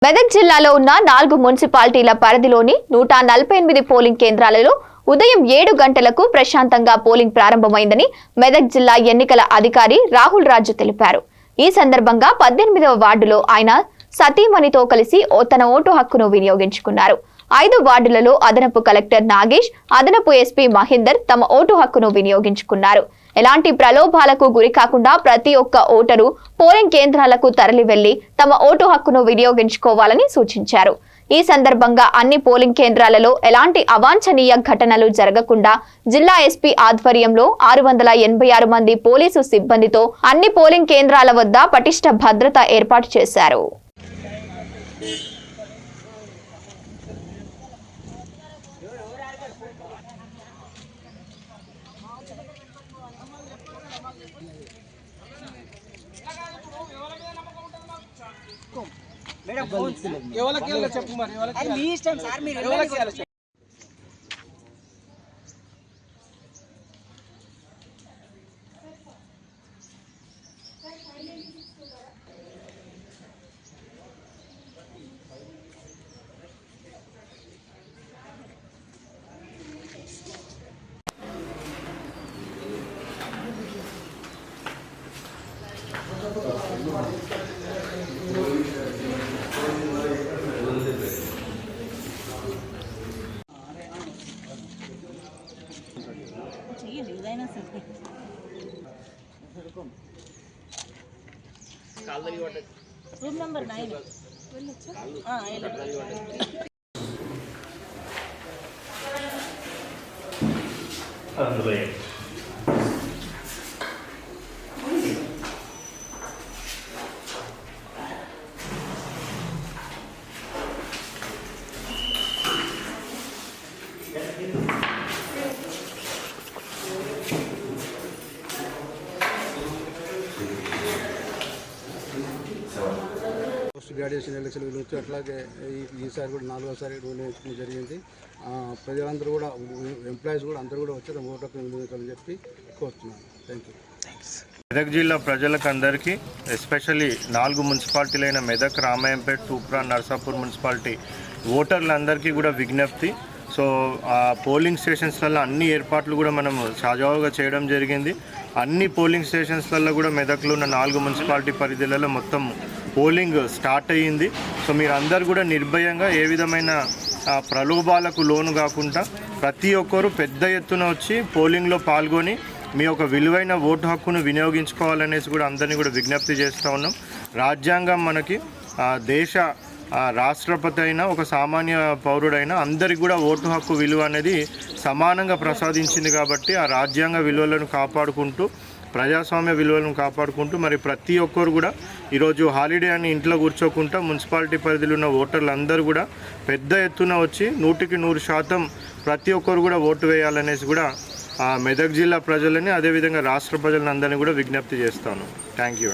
మెదక్ జిల్లాలో ఉన్న 4 మున్సిపాలిటీల పరిధిలోని 148 పోలింగ్ కేంద్రాలలో ఉదయం 7 గంటలకు ప్రశాంతంగా పోలింగ్ ప్రారంభమైందని మెదక్ జిల్లా ఎన్నికల అధికారి రాహుల్ రాజు తెలిపారు. ఈ సందర్భంగా 18వ వార్డులో ఆయన సతీమణితో కలిసి తన ఓటు హక్కును వినియోగించుకున్నారు. 5 వార్డులలో అదనపు కలెక్టర్ నాగేష్, అదనపు ఎస్పీ మహేందర్ తమ ఓటు హక్కును వినియోగించుకున్నారు. ఎలాంటి ప్రలోభాలకు గురికాకుండా ప్రతి ఒక్క ఓటరు పోలింగ్ కేంద్రాలకు తరలి వెళ్లి తమ ఓటు హక్కును వినియోగించుకోవాలని సూచించారు. ఈ సందర్భంగా అన్ని పోలింగ్ కేంద్రాలలో ఎలాంటి అవాంఛనీయ ఘటనలు జరగకుండా జిల్లా ఎస్పీ ఆధ్వర్యంలో 686 మంది పోలీసు సిబ్బందితో అన్ని పోలింగ్ కేంద్రాల వద్ద పటిష్ట భద్రత ఏర్పాటు చేశారు. చెప్పు మరి మీ ఇష్టం సార్, మీరు రూమ్ నంబర్ 9 గ్రాడ్యుయేషన్ ఎలక్షన్ గురించి అట్లాగే ఈసారి కూడా 4వసారి నిర్వహించడం జరిగింది. ప్రజలందరూ కూడా ఎంప్లాయీస్ కూడా అందరూ కూడా వచ్చి ఓటు హక్కును వినియోగించాలని చెప్పి కోరుతున్నాను. Thank you. మెదక్ జిల్లా ప్రజలకు అందరికీ ఎస్పెషల్లీ 4 మున్సిపాలిటీలైన మెదక్, రామాయంపేట్, తూప్రా, నర్సాపూర్ మున్సిపాలిటీ ఓటర్లందరికీ కూడా విజ్ఞప్తి. సో ఆ పోలింగ్ స్టేషన్స్లలో అన్ని ఏర్పాట్లు కూడా మనం సజావుగా చేయడం జరిగింది. అన్ని పోలింగ్ స్టేషన్స్లలో కూడా మెదక్లో ఉన్న 4 మున్సిపాలిటీ పరిధిలలో మొత్తం పోలింగ్ స్టార్ట్ అయ్యింది. సో మీరు అందరు కూడా నిర్భయంగా ఏ విధమైన ప్రలోభాలకు లోను కాకుండా ప్రతి ఒక్కరూ పెద్ద ఎత్తున వచ్చి పోలింగ్లో పాల్గొని మీ యొక్క విలువైన ఓటు హక్కును వినియోగించుకోవాలనేసి కూడా అందరినీ కూడా విజ్ఞప్తి చేస్తూ ఉన్నాం. రాజ్యాంగం మనకి దేశ రాష్ట్రపతి అయినా ఒక సామాన్య పౌరుడైనా అందరికి కూడా ఓటు హక్కు విలువ అనేది సమానంగా ప్రసాదించింది. కాబట్టి ఆ రాజ్యాంగ విలువలను కాపాడుకుంటూ ప్రజాస్వామ్య విలువలను కాపాడుకుంటూ మరి ప్రతి ఒక్కరు కూడా ఈరోజు హాలిడే అని ఇంట్లో కూర్చోకుండా మున్సిపాలిటీ పరిధిలో ఉన్న ఓటర్లు అందరూ కూడా పెద్ద ఎత్తున వచ్చి 100% ప్రతి ఒక్కరు కూడా ఓటు వేయాలనేసి కూడా మెదక్ జిల్లా ప్రజలని అదేవిధంగా రాష్ట్ర ప్రజలను అందరినీ కూడా విజ్ఞప్తి చేస్తాను. Thank you.